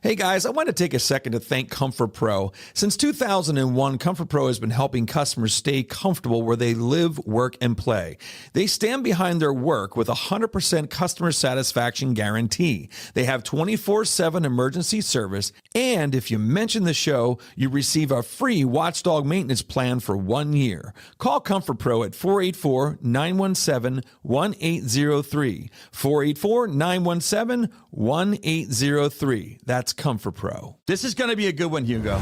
Hey guys, I want to take a second to thank Comfort Pro. Since 2001, Comfort Pro has been helping customers stay comfortable where they live, work, and play. They stand behind their work with a 100% customer satisfaction guarantee. They have 24/7 emergency service, and if you mention the show, you receive a free watchdog maintenance plan for 1 year. Call Comfort Pro at 484-917-1803. 484-917-1803. That's Comfort Pro. This is going to be a good one, Hugo.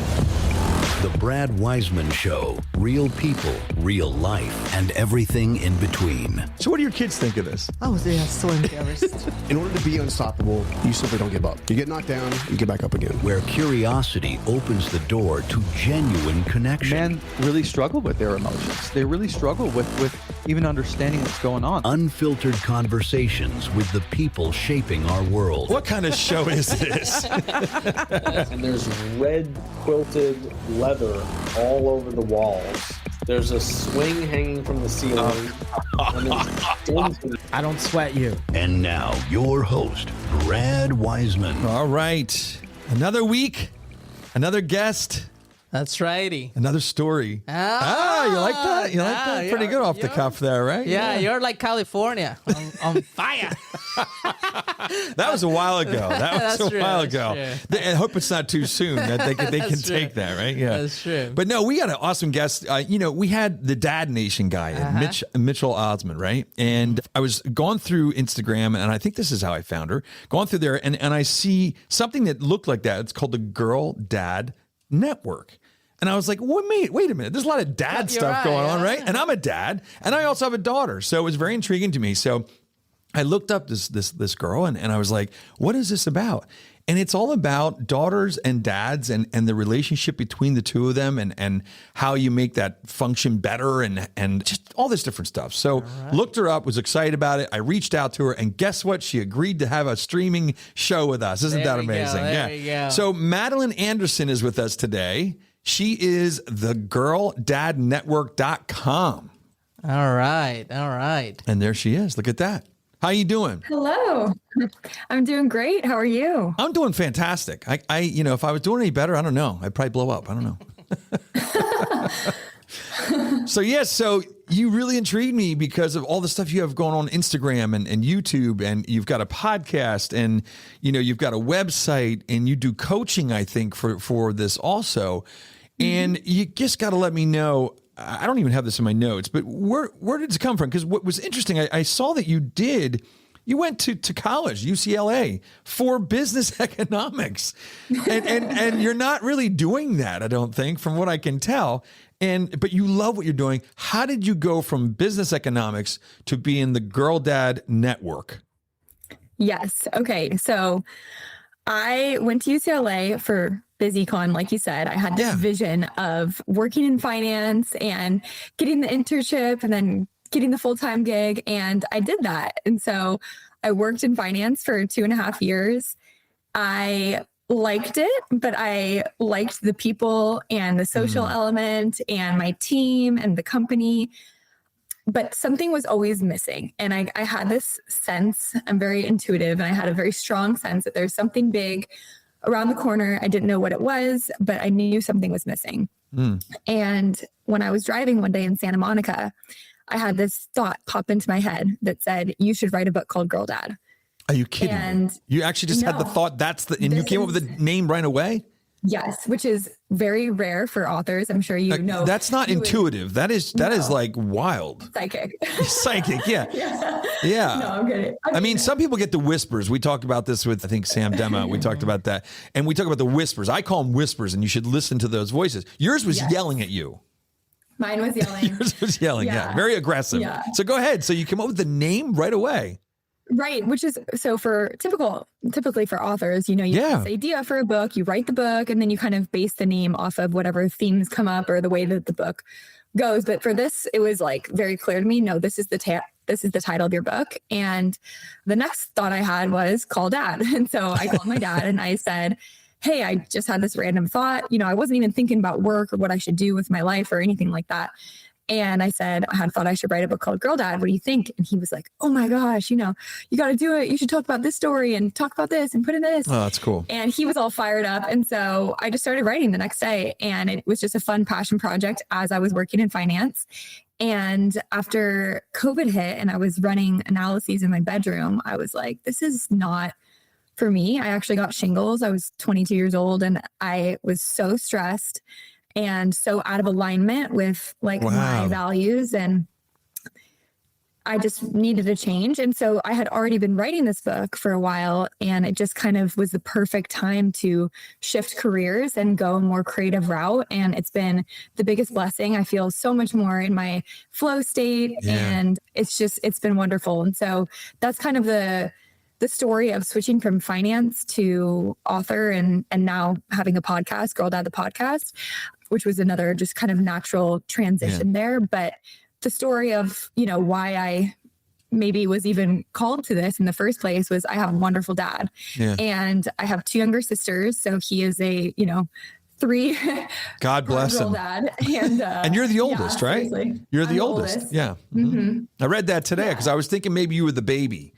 The Brad Weisman Show. Real people, real life, and everything in between. So what do your kids think of this? Oh, they are so embarrassed. In order to be unstoppable, you simply don't give up. You get knocked down, you get back up again. Where curiosity opens the door to genuine connection. Men really struggle with their emotions. They really struggle with even understanding what's going on. Unfiltered conversations with the people shaping our world. What kind of show is this? And there's red quilted leather all over the walls. There's a swing hanging from the ceiling. I don't sweat you. And now, your host, Brad Weisman. All right. Another week, another guest, That's righty. another story. Oh, You like that? You like that? Pretty good off the cuff there, right? Yeah, you're like California on fire. That was a while ago. That's true, that's ago. true. I hope it's not too soon that they can That's take true. that, right? Yeah, That's true. But no, we got an awesome guest. We had the Dad Nation guy, Mitchell Osmond, right? And I was going through Instagram, and I think this is how I found her. Going through there, and I see something that looked like that. It's called the Girl Dad Network. And I was like, wait a minute. There's a lot of dad stuff right, going on, yeah. right? And I'm a dad, and I also have a daughter. So it was very intriguing to me. So I looked up this girl, and I was like, what is this about? And it's all about daughters and dads and the relationship between the two of them and how you make that function better and just all this different stuff. So looked her up, was excited about it. I reached out to her, and guess what? She agreed to have a streaming show with us. Isn't that amazing? There we go. So Madeline Anderson is with us today. She is the girldadnetwork.com. All right. And there she is. Look at that. How you doing? Hello. I'm doing great. How are you? I'm doing fantastic. I if I was doing any better, I don't know. I'd probably blow up. I don't know. So you really intrigued me because of all the stuff you have going on Instagram and YouTube, and you've got a podcast, and you've got a website, and you do coaching, I think, for this also. And you just got to let me know. I don't even have this in my notes, but where did it come from? Because what was interesting, I saw that you went to college, UCLA, for business economics, and you're not really doing that, I don't think, from what I can tell. But you love what you're doing. How did you go from business economics to being the Girl Dad Network? Yes. Okay. So I went to UCLA for BusyCon, like you said. I had this vision of working in finance and getting the internship and then getting the full-time gig. And I did that. And so I worked in finance for 2.5 years. I liked it, but I liked the people and the social element and my team and the company. But something was always missing. And I had this sense, I'm very intuitive, and I had a very strong sense that there's something big around the corner. I didn't know what it was, but I knew something was missing. And when I was driving one day in Santa Monica, I had this thought pop into my head that said, you should write a book called Girl Dad. Are you kidding me? You actually just had the thought, and you came up with the name right away? Yes, which is very rare for authors. I'm sure you know. That's not intuitive. That is like wild. Psychic. Psychic, yeah. Yeah. No, I'm kidding. I mean, some people get the whispers. We talked about this with, I think, Sam Dema. We talked about that. And we talk about the whispers. I call them whispers, and you should listen to those voices. Yours was yelling at you. Mine was yelling. Yours was yelling, yeah. Very aggressive. Yeah. So go ahead. So you came up with the name right away. Right, which is so for typically for authors, you have this idea for a book, you write the book, and then you kind of base the name off of whatever themes come up or the way that the book goes. But for this, it was like very clear to me. No, this is the title of your book. And the next thought I had was call Dad. And so I called my dad and I said, hey, I just had this random thought. I wasn't even thinking about work or what I should do with my life or anything like that. And I said, I thought I should write a book called Girl Dad. What do you think? And he was like, oh my gosh, you got to do it. You should talk about this story and talk about this and put in this. Oh, that's cool. And he was all fired up. And so I just started writing the next day. And it was just a fun passion project as I was working in finance. And after COVID hit and I was running analyses in my bedroom, I was like, this is not for me. I actually got shingles. I was 22 years old and I was so stressed and so out of alignment with like my values. And I just needed a change. And so I had already been writing this book for a while, and it just kind of was the perfect time to shift careers and go a more creative route. And it's been the biggest blessing. I feel so much more in my flow state, and it's been wonderful. And so that's kind of the story of switching from finance to author and now having a podcast, Girl Dad, the podcast, which was another just kind of natural transition there. But the story of, why I maybe was even called to this in the first place was I have a wonderful dad and I have 2 younger sisters. So he is a, 3 God bless him. Dad. And you're the oldest, right? Seriously. You're the oldest. Yeah. Mm-hmm. I read that today because I was thinking maybe you were the baby.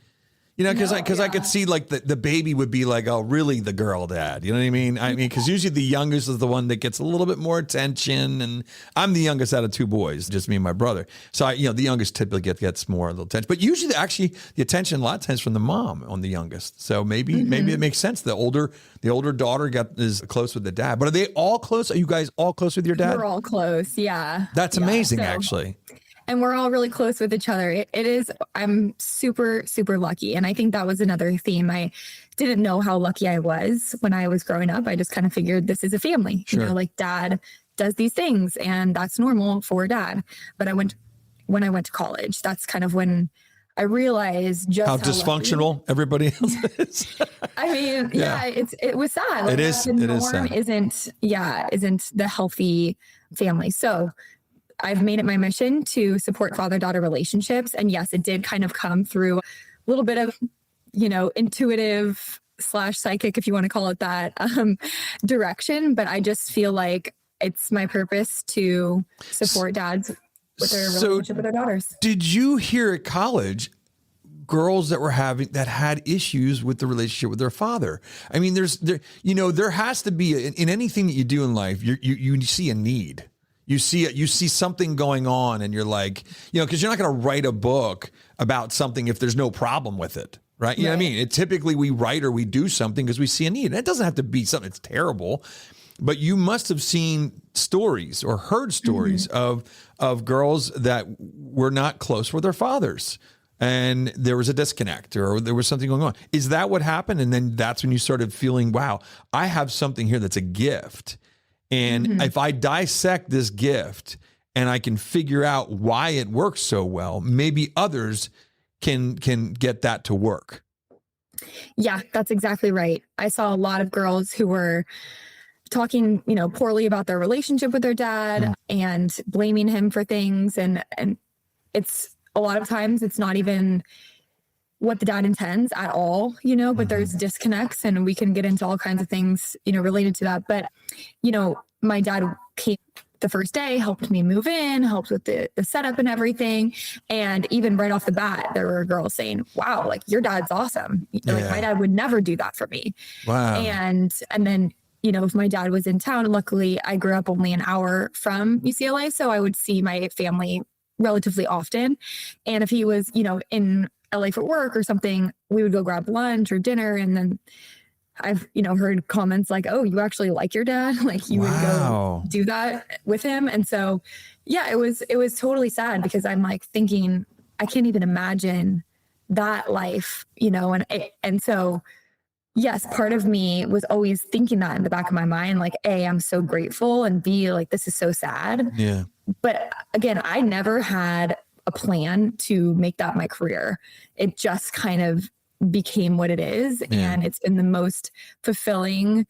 Because I could see like the baby would be like, oh, really the girl dad. You know what I mean? Because usually the youngest is the one that gets a little bit more attention. And I'm the youngest out of 2 boys, just me and my brother. So, the youngest typically gets more little attention. But usually actually the attention a lot of times from the mom on the youngest. So maybe it makes sense. The older daughter is close with the dad. But are they all close? Are you guys all close with your dad? We're all close. Yeah. That's amazing, actually. And we're all really close with each other. It is, I'm super, super lucky. And I think that was another theme. I didn't know how lucky I was when I was growing up. I just kind of figured this is a family, like dad does these things and that's normal for dad. But when I went to college, that's kind of when I realized just how dysfunctional lucky everybody else is. I mean, it was sad. Like, it is. The norm it is sad. isn't the healthy family. So I've made it my mission to support father-daughter relationships. And yes, it did kind of come through a little bit of, intuitive / psychic, if you want to call it that, direction. But I just feel like it's my purpose to support dads with their relationship with their daughters. Did you hear at college girls that had issues with the relationship with their father? I mean, there has to be in anything that you do in life, you see a need. You see something going on and you're like, because you're not going to write a book about something if there's no problem with it. Right. You know what I mean? Typically we write or we do something because we see a need. And it doesn't have to be something that's terrible, but you must have seen stories or heard stories of girls that were not close with their fathers and there was a disconnect or there was something going on. Is that what happened? And then that's when you started feeling, wow, I have something here that's a gift. And if I dissect this gift and I can figure out why it works so well, maybe others can get that to work. Yeah, that's exactly right. I saw a lot of girls who were talking, poorly about their relationship with their dad and blaming him for things. And it's a lot of times it's not even what the dad intends at all, but there's disconnects and we can get into all kinds of things, related to that. But, my dad came the first day, helped me move in, helped with the setup and everything. And even right off the bat, there were girls saying, wow, like your dad's awesome. Like my dad would never do that for me. Wow. And then, if my dad was in town, luckily I grew up only an hour from UCLA. So I would see my family relatively often. And if he was, in LA for work or something, we would go grab lunch or dinner. And then I've, heard comments like, oh, you actually like your dad? Like you would go do that with him. And so, it was totally sad because I'm like thinking, I can't even imagine that life, and so, yes, part of me was always thinking that in the back of my mind, like, A, I'm so grateful, and B, like, this is so sad. Yeah. But again, I never had a plan to make that my career. It just kind of became what it is. Yeah. And it's been the most fulfilling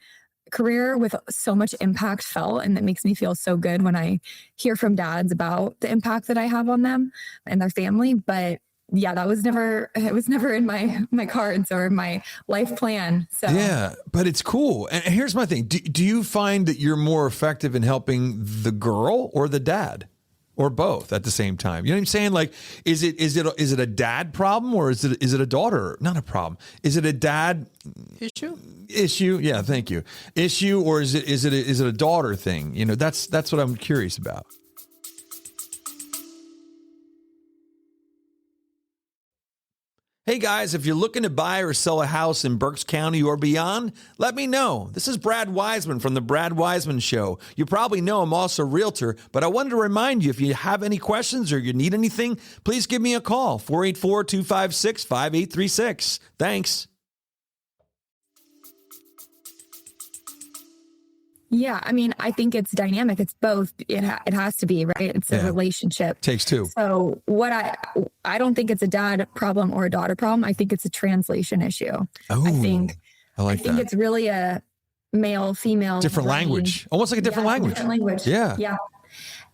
career with so much impact felt. And that makes me feel so good when I hear from dads about the impact that I have on them and their family. But yeah, it was never in my cards or my life plan. So yeah, but it's cool. And here's my thing. Do you find that you're more effective in helping the girl or the dad? or both at the same time? You know what I'm saying? Like, is it a dad problem, or is it a daughter? Not a problem. Is it a dad issue? Yeah, thank you. Issue, or is it a daughter thing? You know, that's what I'm curious about. Hey guys, if you're looking to buy or sell a house in Berks County or beyond, let me know. This is Brad Weisman from The Brad Weisman Show. You probably know I'm also a realtor, but I wanted to remind you, if you have any questions or you need anything, please give me a call, 484-256-5836. Thanks. Yeah, I mean, I think it's dynamic. It's both. It has to be, right? It's a relationship. Takes two. So I don't think it's a dad problem or a daughter problem. I think it's a translation issue. Oh, I think it's really a male, female. Different language. Almost like a different language. Different language. Yeah. Yeah.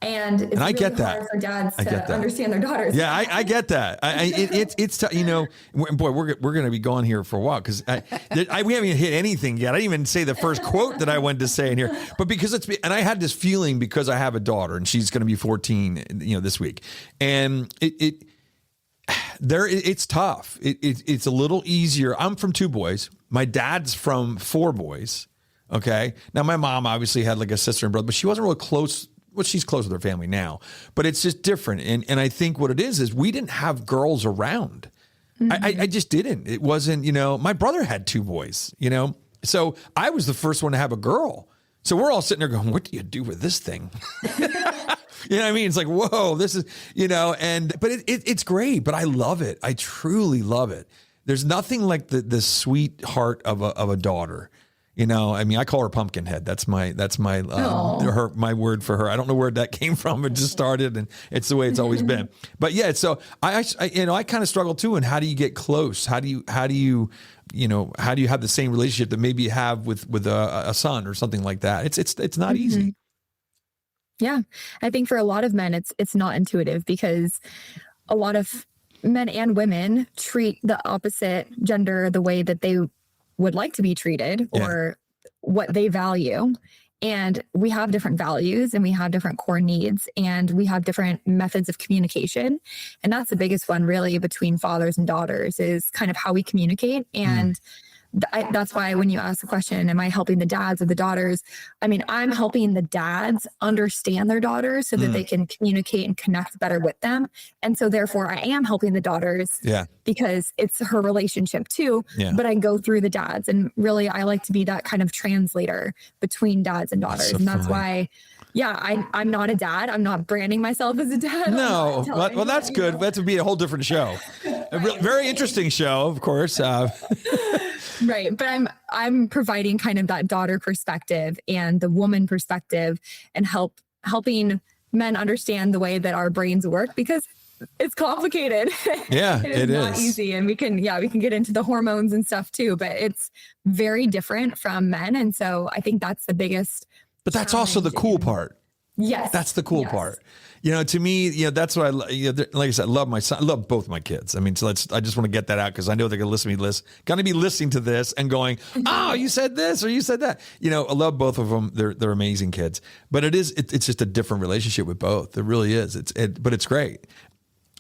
And it's I really get that. hard for dads to understand their daughters. Yeah, I get that. It's you know, boy, we're going to be gone here for a while because we haven't even hit anything yet. I didn't even say the first quote that I wanted to say in here, but because and I had this feeling because I have a daughter and she's going to be 14, you know, this week, and it's tough. It's a little easier. I'm from 2 boys. My dad's from 4 boys. Okay, now my mom obviously had like a sister and brother, but she wasn't really close. Well, she's close with her family now, but it's just different. And I think what it is we didn't have girls around. Mm-hmm. I just didn't. It wasn't, you know, my brother had 2 boys, you know, so I was the first one to have a girl. So we're all sitting there going, what do you do with this thing? You know what I mean? It's like, whoa, this is, you know, but it's great, but I love it. I truly love it. There's nothing like the sweetheart of a daughter. You know, I mean, I call her Pumpkinhead. That's my my word for her. I don't know where that came from. It just started, and it's the way it's always been. But yeah, so I kind of struggle too. And how do you get close? How do you have the same relationship that maybe you have with a son or something like that? It's not easy. Yeah, I think for a lot of men, it's not intuitive because a lot of men and women treat the opposite gender the way that they would like to be treated or what they value. And we have different values and we have different core needs and we have different methods of communication. And that's the biggest one really between fathers and daughters is kind of how we communicate. And that's why when you ask the question, am I helping the dads or the daughters? I mean, I'm helping the dads understand their daughters so that they can communicate and connect better with them. And so therefore I am helping the daughters because it's her relationship too, but I go through the dads and really I like to be that kind of translator between dads and daughters. And that's why I'm not a dad. I'm not branding myself as a dad. No. Well, that's good. That would be a whole different show. A very interesting show, of course. Right. But I'm providing kind of that daughter perspective and the woman perspective and helping men understand the way that our brains work because it's complicated. Yeah, it is not easy. And we can get into the hormones and stuff too, but it's very different from men. And so I think that's the biggest. But that's also the cool part. Yes. That's the cool part. You know, to me, you know, that's what like I said, I love my son. I love both my kids. I mean, so I just want to get that out because I know they're going to be listening to this and going, oh, you said this or you said that. You know, I love both of them. They're amazing kids. But it's just a different relationship with both. It really is. But it's great.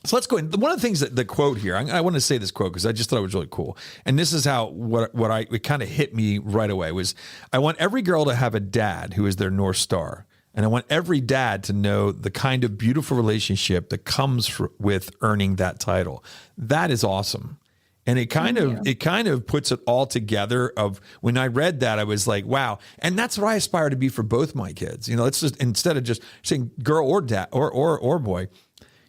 So let's go in. One of the things that the quote here, I want to say this quote because I just thought it was really cool. And this is how it kind of hit me right away was I want every girl to have a dad who is their North Star. And I want every dad to know the kind of beautiful relationship that comes with earning that title. That is awesome. And it kind of puts it all together of when I read that, I was like, wow. And that's what I aspire to be for both my kids. You know, it's just instead of just saying girl or dad or boy,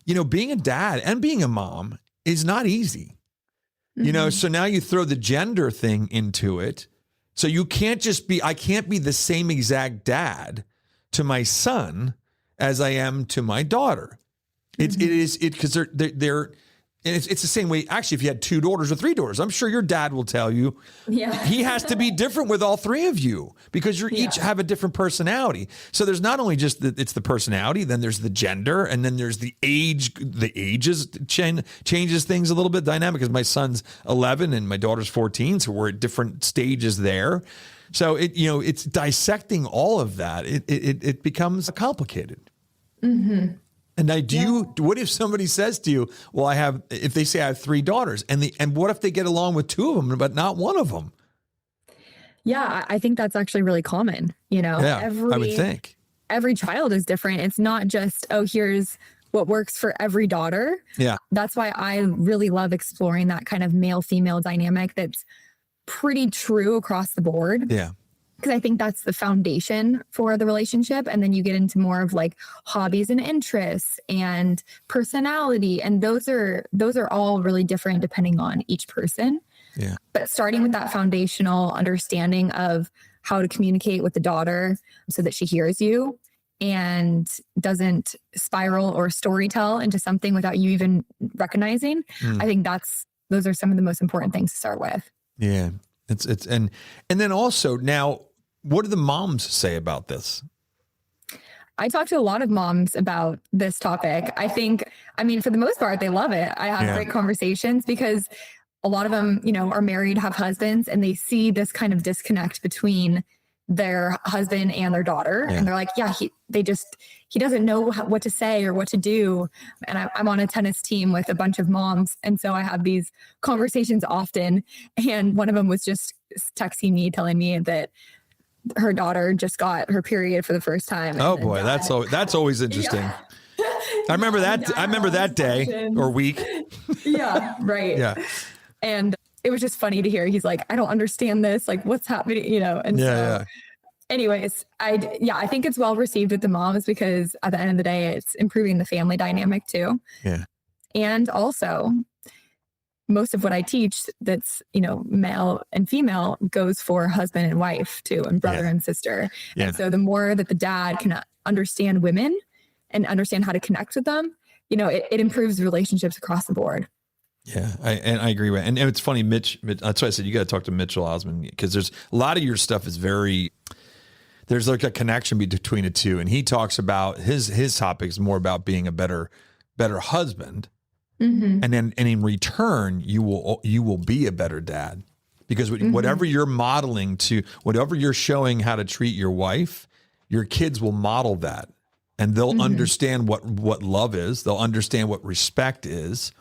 you know, being a dad and being a mom is not easy. You know, so now you throw the gender thing into it. So you can't I can't be the same exact dad to my son as I am to my daughter. It is because they're and it's the same way. Actually, if you had 2 daughters or 3 daughters, I'm sure your dad will tell you he has to be different with all 3 of you because you each have a different personality. So there's not only just it's the personality, then there's the gender, and then there's the age. The ages changes things a little bit dynamic because my son's 11 and my daughter's 14, so we're at different stages there. So it's dissecting all of that. It becomes complicated. Mm-hmm. And now, what if somebody says to you, well, if they say I have 3 daughters, and what if they get along with 2 of them, but not one of them? Yeah, I think that's actually really common. Yeah, I would think. Every child is different. It's not just, here's what works for every daughter. Yeah. That's why I really love exploring that kind of male-female dynamic that's pretty true across the board. Yeah. Because I think that's the foundation for the relationship. And then you get into more of like hobbies and interests and personality. And those are all really different depending on each person. Yeah. But starting with that foundational understanding of how to communicate with the daughter so that she hears you and doesn't spiral or storytell into something without you even recognizing. I think those are some of the most important things to start with. Yeah. And then also now, what do the moms say about this? I talk to a lot of moms about this topic. I mean, for the most part, they love it. I have great conversations because a lot of them, are married, have husbands, and they see this kind of disconnect between their husband and their daughter. Yeah. And they're like, yeah, he doesn't know what to say or what to do. And I'm on a tennis team with a bunch of moms. And so I have these conversations often. And one of them was just texting me, telling me that her daughter just got her period for the first time. Oh boy, that's always interesting. Yeah. I remember that day or week. Yeah, right. Yeah. And it was just funny to hear. He's like, I don't understand this. Like, what's happening? And anyways, I think it's well received with the moms because at the end of the day, it's improving the family dynamic too. Yeah. And also most of what I teach that's, male and female goes for husband and wife too, and brother and sister. Yeah. And so the more that the dad can understand women and understand how to connect with them, it improves relationships across the board. Yeah, I agree with it. And it's funny, Mitch, that's why I said you got to talk to Mitchell Osmond because there's a lot of your stuff is there's like a connection between the two. And he talks about his topic is more about being a better husband. Mm-hmm. And in return, you will be a better dad because whatever you're modeling whatever you're showing how to treat your wife, your kids will model that and they'll understand what love is. They'll understand what respect is.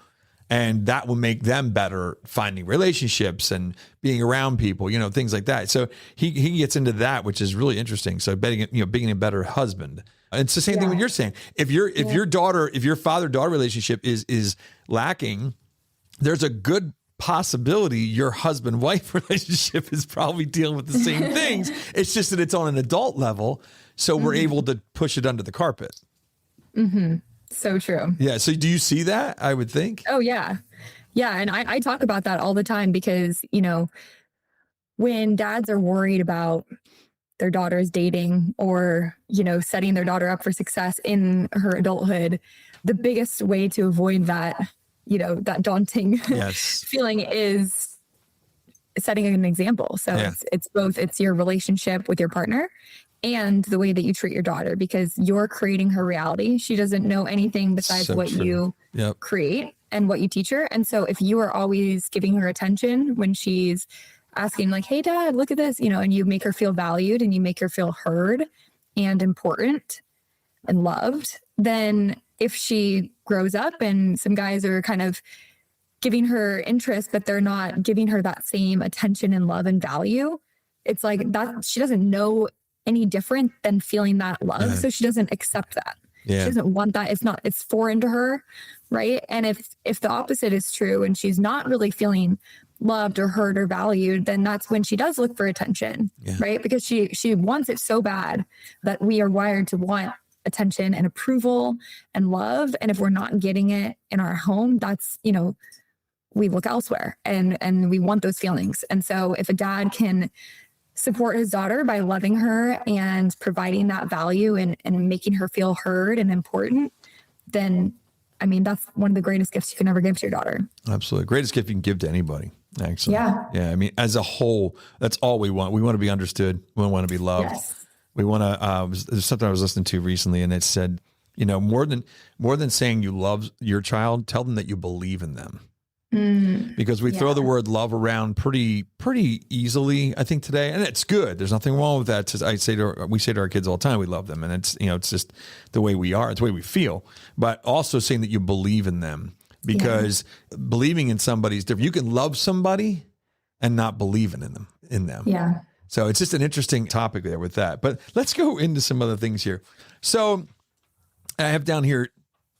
And that will make them better finding relationships and being around people, things like that. So he gets into that, which is really interesting. So being a better husband. It's the same thing when you're saying if your father-daughter relationship is lacking, there's a good possibility your husband-wife relationship is probably dealing with the same things. It's just that it's on an adult level. So we're able to push it under the carpet. Mm-hmm. So true. Yeah. So do you see that? I would think. Oh, yeah. Yeah. And I talk about that all the time because, when dads are worried about their daughter's dating or, setting their daughter up for success in her adulthood, the biggest way to avoid that, that daunting feeling is setting an example. So it's your relationship with your partner and the way that you treat your daughter, because you're creating her reality. She doesn't know anything besides what you create and what you teach her. And so if you are always giving her attention when she's asking like, hey, dad, look at this, and you make her feel valued and you make her feel heard and important and loved, then if she grows up and some guys are kind of giving her interest, but they're not giving her that same attention and love and value, it's like that she doesn't know any different than feeling that love. Yeah. So she doesn't accept that. Yeah. She doesn't want that. It's foreign to her. Right. And if the opposite is true and she's not really feeling loved or heard or valued, then that's when she does look for attention. Yeah. Right. Because she wants it so bad that we are wired to want attention and approval and love. And if we're not getting it in our home, that's, we look elsewhere and we want those feelings. And so if a dad can support his daughter by loving her and providing that value and making her feel heard and important, then, that's one of the greatest gifts you can ever give to your daughter. Absolutely. Greatest gift you can give to anybody. Actually. Yeah. Yeah. As a whole, that's all we want. We want to be understood. We want to be loved. Yes. We want to, there's something I was listening to recently and it said, more than saying you love your child, tell them that you believe in them. because we throw the word love around pretty easily, I think, today. And it's good. There's nothing wrong with that. We say to our kids all the time, we love them. And it's, it's just the way we are. It's the way we feel. But also saying that you believe in them, because believing in somebody is different. You can love somebody and not believe in them. Yeah. So it's just an interesting topic there with that. But let's go into some other things here. So I have down here,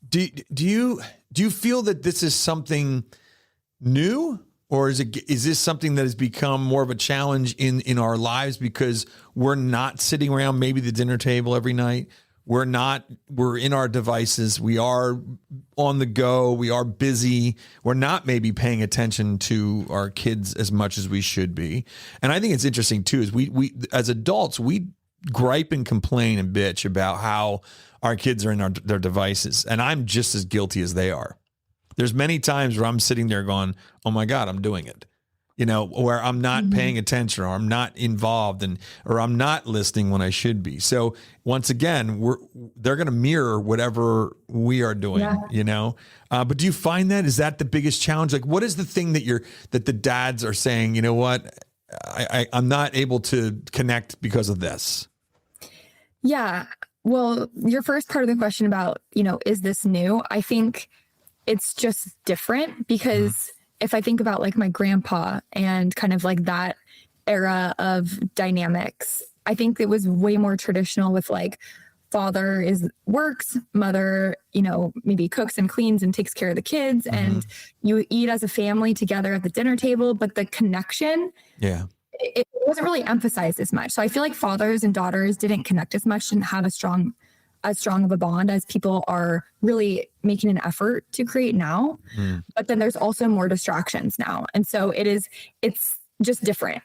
do you feel that this is something new, or is this something that has become more of a challenge in our lives because we're not sitting around maybe the dinner table every night? We're in our devices. We are on the go. We are busy. We're not maybe paying attention to our kids as much as we should be. And I think it's interesting too, is we as adults, we gripe and complain and bitch about how our kids are in their devices. And I'm just as guilty as they are. There's many times where I'm sitting there going, oh my God, I'm doing it. Where I'm not paying attention, or I'm not involved, or I'm not listening when I should be. So once again, they're going to mirror whatever we are doing, But do you find is that the biggest challenge? Like, what is the thing that the dads are saying, you know what, I'm not able to connect because of this? Yeah. Well, your first part of the question about, is this new? I think it's just different because if I think about like my grandpa and kind of like that era of dynamics, I think it was way more traditional with like father works, mother, maybe cooks and cleans and takes care of the kids, and you eat as a family together at the dinner table, but the connection, it wasn't really emphasized as much. So I feel like fathers and daughters didn't connect as much, didn't have as strong of a bond as people are really making an effort to create now. But then there's also more distractions now. And so it's just different,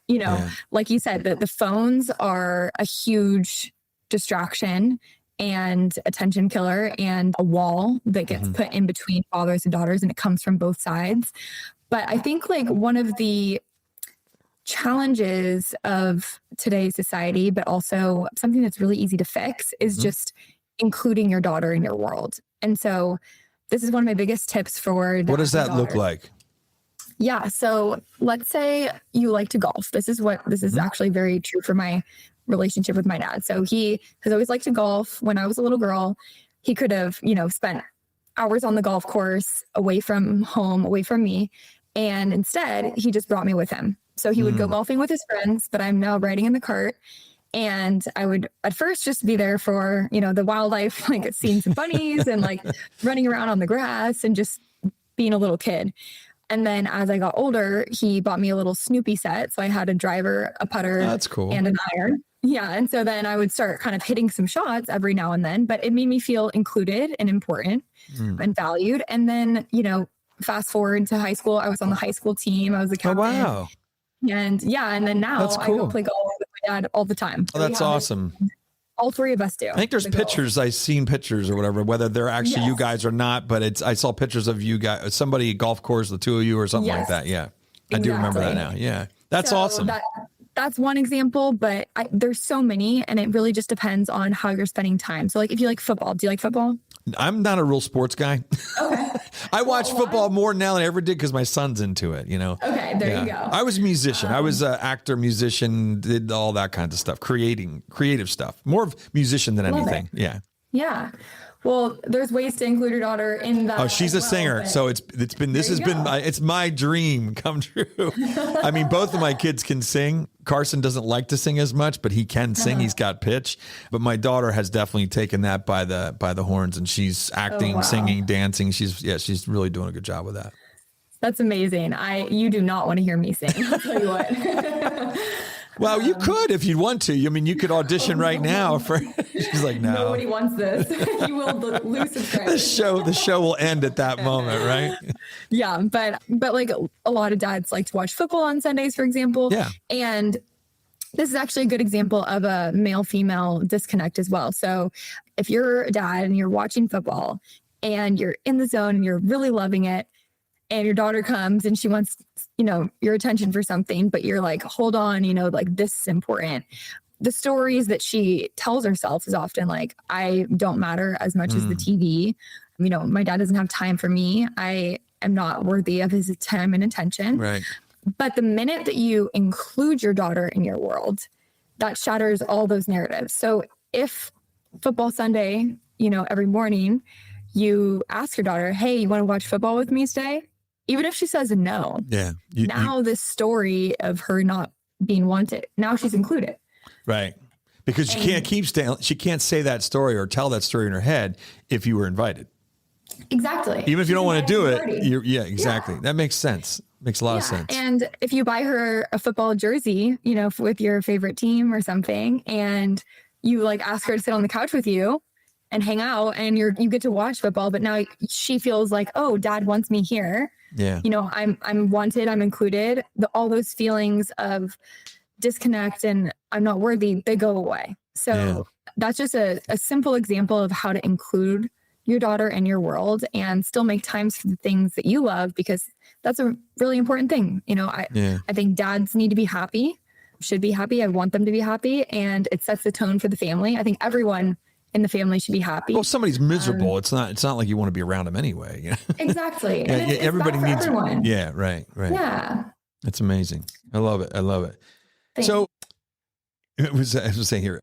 like you said, the phones are a huge distraction and attention killer and a wall that gets put in between fathers and daughters, and it comes from both sides. But I think like one of the challenges of today's society, but also something that's really easy to fix, is just including your daughter in your world. And so this is one of my biggest tips for what does that look like? Yeah. So let's say you like to golf. This is actually very true for my relationship with my dad. So he has always liked to golf. When I was a little girl, he could have, spent hours on the golf course away from home, away from me. And instead he just brought me with him. So he would go golfing with his friends, but I'm now riding in the cart. And I would at first just be there for, the wildlife, like seeing some bunnies and like running around on the grass and just being a little kid. And then as I got older, he bought me a little Snoopy set. So I had a driver, a putter, that's cool, and an iron. Yeah. And so then I would start kind of hitting some shots every now and then, but it made me feel included and important and valued. And then, fast forward to high school, I was on the high school team. I was a captain. Oh, wow. And then now I go play golf with my dad all the time. Oh, that's awesome. All three of us do. I think there's pictures. I've seen pictures or whatever, whether they're actually you guys or not, but I saw pictures of you guys, somebody golf course, the two of you or something like that. Yeah. Exactly. I do remember that now. Yeah. That's awesome. That's one example, but there's so many, and it really just depends on how you're spending time. So like if you like football, do you like football? I'm not a real sports guy. Okay. I watch football more now than I ever did because my son's into it, Okay, there you go. I was a musician. I was an actor, musician, did all that kind of stuff, creative stuff. More of musician than anything. Yeah. Yeah. Well, there's ways to include your daughter in that. Oh, she's a singer. So it's my dream come true. I mean, both of my kids can sing. Carson doesn't like to sing as much, but he can sing. He's got pitch. But my daughter has definitely taken that by the horns, and she's acting, singing, dancing. She's really doing a good job with that. That's amazing. You do not want to hear me sing. I'll tell you what. Well, you could if you'd want to. I mean, you could audition right now for. She's like, no. Nobody wants this. You will lose subscribers. The show will end at that moment, right? Yeah, but like a lot of dads like to watch football on Sundays, for example. Yeah. And this is actually a good example of a male-female disconnect as well. So if you're a dad and you're watching football and you're in the zone and you're really loving it, and your daughter comes and she wants, your attention for something, but you're like, hold on, like this is important. The stories that she tells herself is often like, I don't matter as much as the TV. My dad doesn't have time for me. I am not worthy of his time and attention. Right. But the minute that you include your daughter in your world, that shatters all those narratives. So if football Sunday, every morning you ask your daughter, hey, you want to watch football with me today? Even if she says no, Yeah. this story of her not being wanted, now she's included. Right. Because she can't say that story or tell that story in her head if you were invited. Exactly. Even if you don't want to do it. Party. Exactly. That makes sense. Makes a lot of sense. And if you buy her a football jersey, with your favorite team or something, and you like ask her to sit on the couch with you and hang out, and you get to watch football, but now she feels like, oh, dad wants me here. Yeah. I'm wanted, I'm included. All those feelings of disconnect and I'm not worthy, they go away. So that's just a simple example of how to include your daughter in your world and still make times for the things that you love, because that's a really important thing. I think dads need to be happy, should be happy. I want them to be happy, and it sets the tone for the family. I think everyone in the family should be happy. Well, if somebody's miserable, it's not like you want to be around them anyway. Exactly. Yeah, everybody needs everyone. Yeah, right. Yeah. That's amazing. I love it. Thanks. So I was saying here,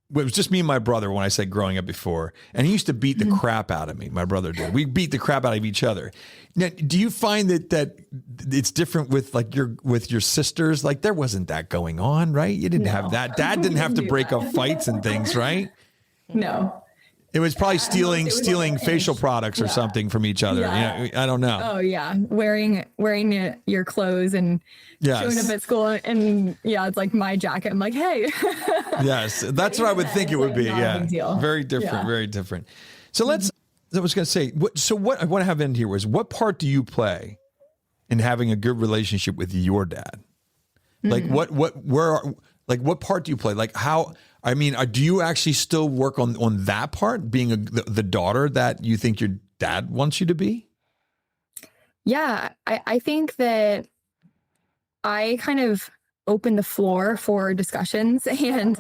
it was just me and my brother when I said growing up before, and he used to beat the crap out of me. My brother did. We beat the crap out of each other. Now, do you find that it's different with your sisters? Like there wasn't that going on, right? You didn't have that. Dad didn't have to break up fights and things, right? No. It was probably stealing facial products or something from each other. Yeah. I don't know. Oh yeah, wearing your clothes and showing up at school, and it's like my jacket. I'm like, hey. Yes, that's what I would think it would be. Not a big deal. Very different. Yeah. Very different. So I was going to say. What I want to have in here was, what part do you play in having a good relationship with your dad? Like what part do you play? Like how? I mean, do you actually still work on that part, being the daughter that you think your dad wants you to be? Yeah, I think that I kind of open the floor for discussions, and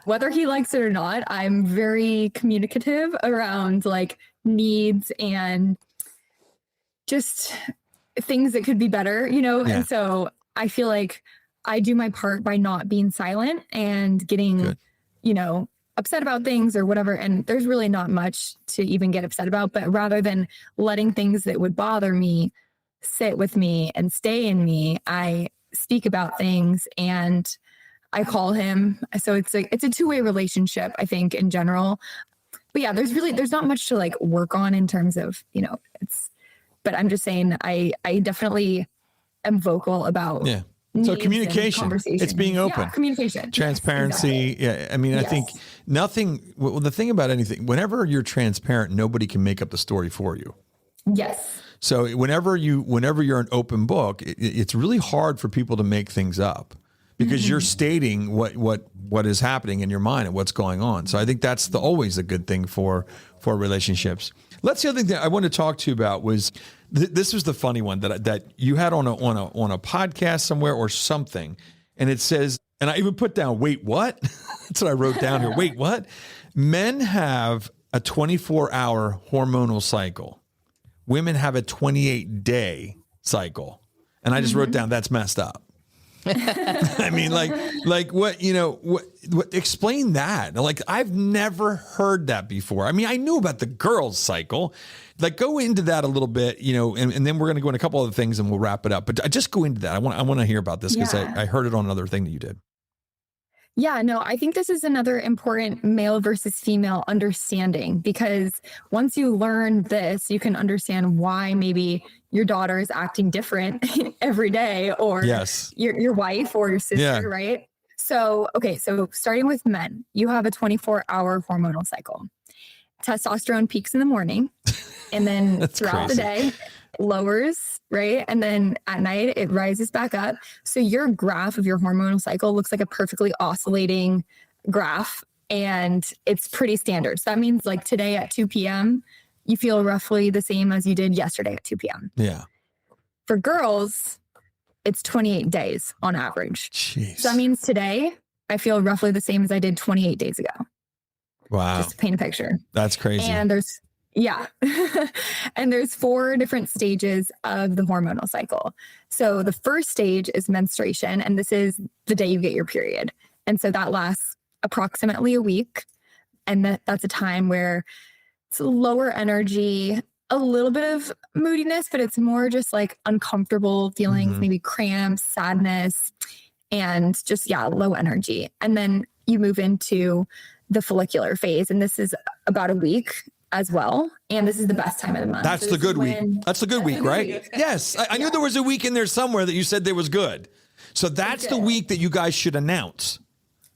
whether he likes it or not, I'm very communicative around like needs and just things that could be better, And so I feel like I do my part by not being silent and getting upset about things or whatever. And there's really not much to even get upset about, but rather than letting things that would bother me sit with me and stay in me, I speak about things and I call him. So it's a two-way relationship, I think, in general. But yeah, there's not much to like work on in terms of, but I'm just saying I definitely am vocal about So communication, it's being open, communication, transparency. Yes, exactly. I mean, I think the thing about anything, whenever you're transparent, nobody can make up the story for you. Yes. So whenever you're an open book, it's really hard for people to make things up because you're stating what is happening in your mind and what's going on. So I think that's always a good thing for relationships. Let's the other thing that I wanted to talk to you about was this was the funny one that you had on a podcast somewhere or something, and it says, and I even put down, wait, what? That's what I wrote down here. Wait, what? Men have a 24-hour hormonal cycle. Women have a 28-day cycle, and I just wrote down that's messed up. I mean, like what, what, explain that. Like, I've never heard that before. I mean, I knew about the girls' cycle. Like, go into that a little bit, and then we're going to go into a couple other things and we'll wrap it up. But I just go into that. I want to hear about this because I heard it on another thing that you did. Yeah, no, I think this is another important male versus female understanding, because once you learn this, you can understand why maybe your daughter is acting different every day, or your wife or your sister, right? So, okay, so starting with men, you have a 24-hour hormonal cycle. Testosterone peaks in the morning, and then throughout the day, lowers, right? And then at night, it rises back up. So your graph of your hormonal cycle looks like a perfectly oscillating graph, and it's pretty standard. So that means like today at 2 p.m., you feel roughly the same as you did yesterday at 2 p.m. Yeah. For girls, it's 28 days on average. Jeez. So that means today, I feel roughly the same as I did 28 days ago. Wow. Just to paint a picture. That's crazy. And there's Yeah. And there's 4 different stages of the hormonal cycle. So the first stage is menstruation, and this is the day you get your period. And so that lasts approximately a week. And that's a time where it's lower energy, a little bit of moodiness, but it's more just like uncomfortable feelings, maybe cramps, sadness, and just, low energy. And then you move into the follicular phase. And this is about a week as well. And this is the best time of the month. That's the good week. That's the good week, right? Yes. I knew there was a week in there somewhere that you said there was good. So that's the week that you guys should announce.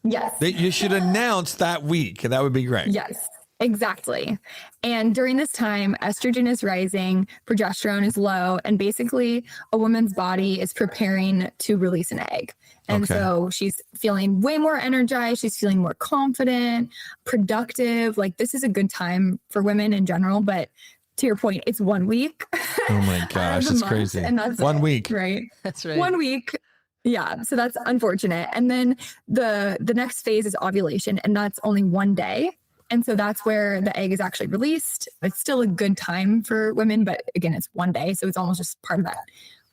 Yes. That you should announce that week. That would be great. Yes, exactly. And during this time, estrogen is rising, progesterone is low, and basically a woman's body is preparing to release an egg. And so she's feeling way more energized. She's feeling more confident, productive. Like, this is a good time for women in general. But to your point, it's 1 week. Oh my gosh, it's crazy. And that's 1 week. Right. That's right. 1 week. Yeah. So that's unfortunate. And then the next phase is ovulation, and that's only 1 day. And so that's where the egg is actually released. It's still a good time for women, but again, it's 1 day. So it's almost just part of that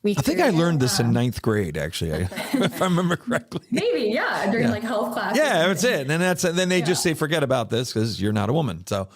week. I think I learned this in 9th grade, actually, if I remember correctly. Maybe, yeah, during like health class. Yeah, that's it. And then they just say, forget about this because you're not a woman. So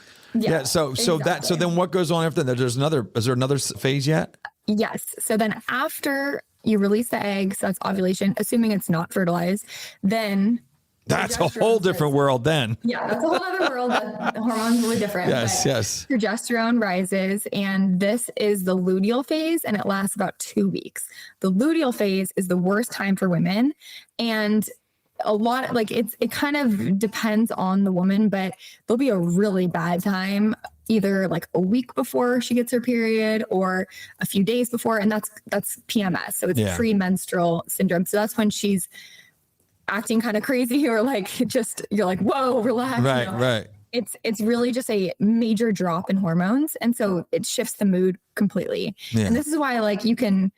so exactly. then what goes on after that? Is there another phase yet? Yes. So then after you release the egg, so that's ovulation, assuming it's not fertilized, then that's a whole different world then. Yeah, that's a whole other world. The hormones really different. Yes, yes. Progesterone rises, and this is the luteal phase, and it lasts about 2 weeks. The luteal phase is the worst time for women, and a lot like it kind of depends on the woman, but there'll be a really bad time either like a week before she gets her period or a few days before, and that's PMS. So it's premenstrual syndrome. So that's when she's acting kind of crazy or like just you're like, whoa, relax. Right, right. It's really just a major drop in hormones, and so it shifts the mood completely. And this is why like you can,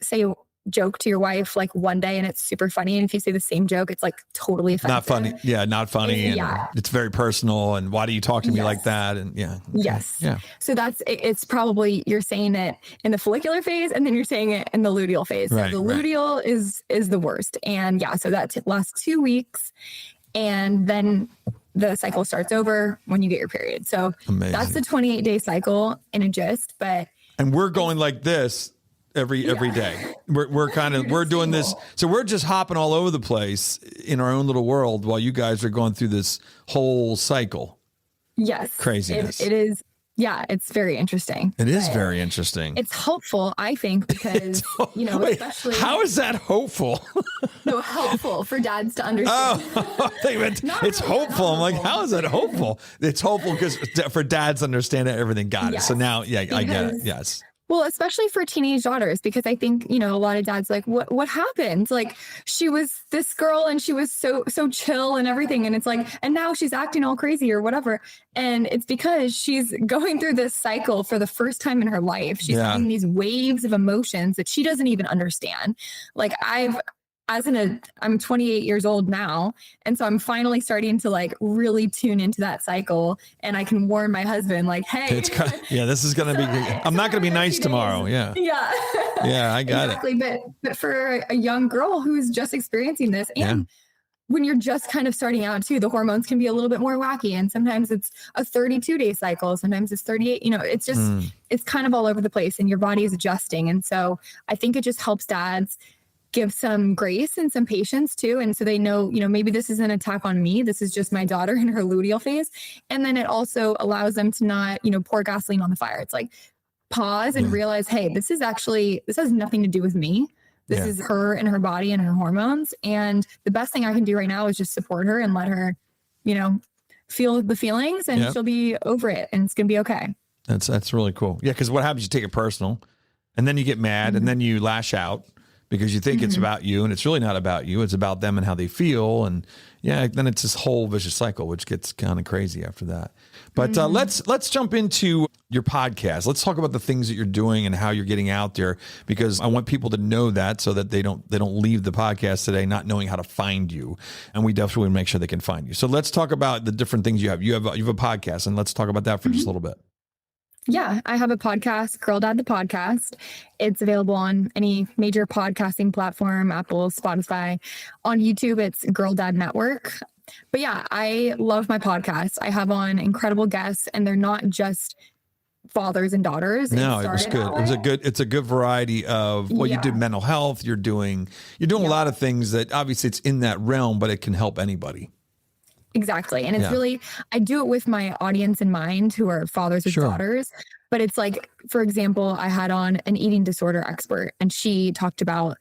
say joke to your wife like one day and it's super funny, and if you say the same joke it's like totally offensive. Not funny. Yeah, not funny. And it's very personal, and why do you talk to me like that? And so it's probably you're saying it in the follicular phase and then you're saying it in the luteal phase. So the luteal is the worst, and so that lasts 2 weeks, and then the cycle starts over when you get your period. So that's the 28-day cycle in a gist. And we're going like this every day. We're doing this. So we're just hopping all over the place in our own little world while you guys are going through this whole cycle. Yes. Craziness. It is. Yeah, it's very interesting. It is very interesting. It's hopeful, I think, because, especially. How is that hopeful? No, helpful for dads to understand. It's hopeful. I'm like, how is that hopeful? It's hopeful because for dads to understand everything. Got it. So now, I get it. Yes. Well, especially for teenage daughters, because I think, a lot of dads like, what happened? Like, she was this girl and she was so chill and everything. And it's like, and now she's acting all crazy or whatever. And it's because she's going through this cycle for the first time in her life. She's having these waves of emotions that she doesn't even understand. Like I'm 28 years old now. And so I'm finally starting to like really tune into that cycle, and I can warn my husband like, hey, this is going to be, I'm not going to be nice tomorrow. Yeah. I got it. But for a young girl who's just experiencing this, and when you're just kind of starting out too, the hormones can be a little bit more wacky, and sometimes it's a 32-day cycle. Sometimes it's 38, it's just, it's kind of all over the place, and your body is adjusting. And so I think it just helps dads give some grace and some patience too. And so they know, maybe this is an attack on me. This is just my daughter in her luteal phase. And then it also allows them to not, pour gasoline on the fire. It's like pause and realize, hey, this has nothing to do with me. This is her and her body and her hormones. And the best thing I can do right now is just support her and let her, feel the feelings, and she'll be over it, and it's going to be okay. That's really cool. Yeah. Cause what happens, you take it personal, and then you get mad, and then you lash out because you think it's about you, and it's really not about you. It's about them and how they feel. And then it's this whole vicious cycle, which gets kind of crazy after that. But let's jump into your podcast. Let's talk about the things that you're doing and how you're getting out there, because I want people to know that so that they don't leave the podcast today not knowing how to find you. And we definitely want to make sure they can find you. So let's talk about the different things you have. You have a podcast, and let's talk about that for just a little bit. Yeah, I have a podcast, Girl Dad the Podcast. It's available on any major podcasting platform, Apple, Spotify. On YouTube, it's Girl Dad Network. But yeah, I love my podcast. I have on incredible guests, and they're not just fathers and daughters. No, it was good. It's a good variety of, well, you did mental health. You're doing a lot of things that obviously it's in that realm, but it can help anybody. Exactly. And it's really, I do it with my audience in mind who are fathers with daughters. But it's like, for example, I had on an eating disorder expert, and she talked about,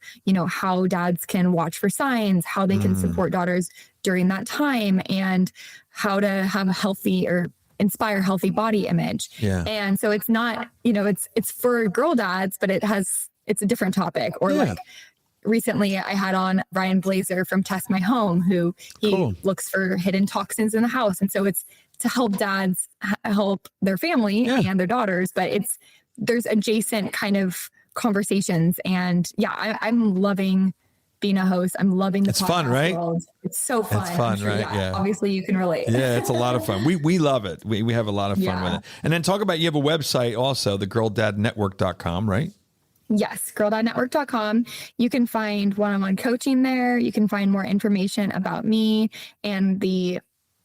how dads can watch for signs, how they can support daughters during that time, and how to have a healthy or inspire healthy body image. Yeah. And so it's not, it's for girl dads, but it's a different topic. Or like, recently, I had on Ryan Blazer from Test My Home, who he looks for hidden toxins in the house. And so it's to help dads help their family and their daughters. But there's adjacent kind of conversations. And I'm loving being a host. I'm loving the podcast. It's fun, right? World. It's so fun. It's fun, right? Yeah. Obviously, you can relate. Yeah, it's a lot of fun. We love it. We have a lot of fun with it. And then talk about, you have a website also, thegirldadnetwork.com, right? Yes, girldadnetwork.com. You can find one-on-one coaching there. You can find more information about me and the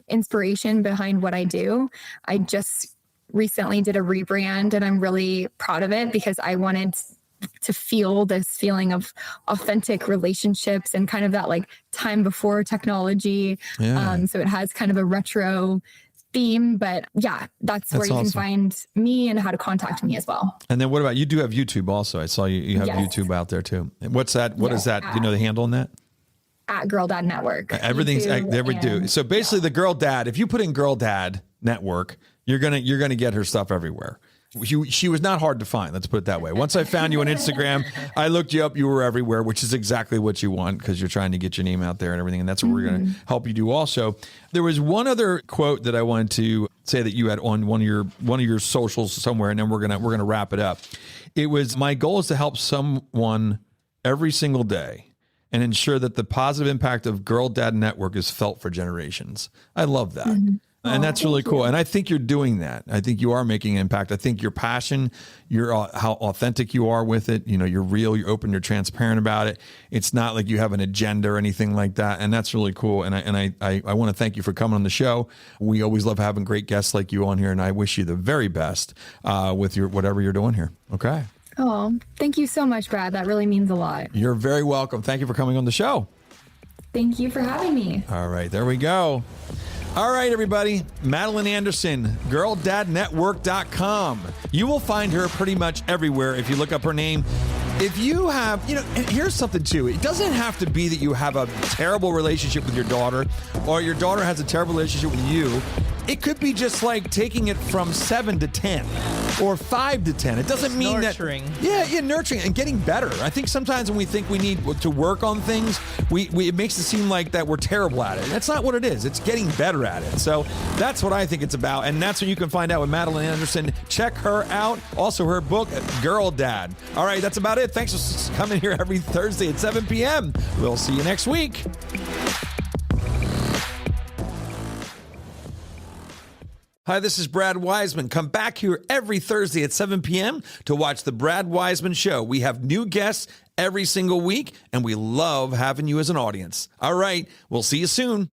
inspiration behind what I do. I just recently did a rebrand, and I'm really proud of it because I wanted to feel this feeling of authentic relationships and kind of that like time before technology. Yeah. So it has kind of a retro theme, but that's where you can find me and how to contact me as well. And then what about, you do have YouTube also. I saw you have YouTube out there too. What's that? What is that? Do you know the handle on that? At Girl Dad Network. Everything's there we do. So basically the Girl Dad, if you put in Girl Dad Network, you're going to get her stuff everywhere. She was not hard to find. Let's put it that way. Once I found you on Instagram, I looked you up. You were everywhere, which is exactly what you want because you're trying to get your name out there and everything. And that's what we're going to help you do also. There was one other quote that I wanted to say that you had on one of your socials somewhere, and then we're gonna wrap it up. It was, my goal is to help someone every single day and ensure that the positive impact of Girl Dad Network is felt for generations. I love that. And that's really cool. And I think you're doing that. I think you are making an impact. I think your passion, how authentic you are with it. You're real, you're open, you're transparent about it. It's not like you have an agenda or anything like that. And that's really cool. And I want to thank you for coming on the show. We always love having great guests like you on here. And I wish you the very best with whatever you're doing here. Okay. Oh, thank you so much, Brad. That really means a lot. You're very welcome. Thank you for coming on the show. Thank you for having me. All right, there we go. All right, everybody. Madeline Anderson, girldadnetwork.com. You will find her pretty much everywhere if you look up her name. If you have, and here's something too. It doesn't have to be that you have a terrible relationship with your daughter or your daughter has a terrible relationship with you. It could be just like taking it from 7 to 10 or 5 to 10. It doesn't mean nurturing. Nurturing and getting better. I think sometimes when we think we need to work on things, it makes it seem like that we're terrible at it. That's not what it is. It's getting better at it. So that's what I think it's about. And that's what you can find out with Madeline Anderson. Check her out. Also her book, Girl Dad. All right, that's about it. Thanks for coming here every Thursday at 7 p.m. We'll see you next week. Hi, this is Brad Weisman. Come back here every Thursday at 7 p.m. to watch The Brad Weisman Show. We have new guests every single week, and we love having you as an audience. All right, we'll see you soon.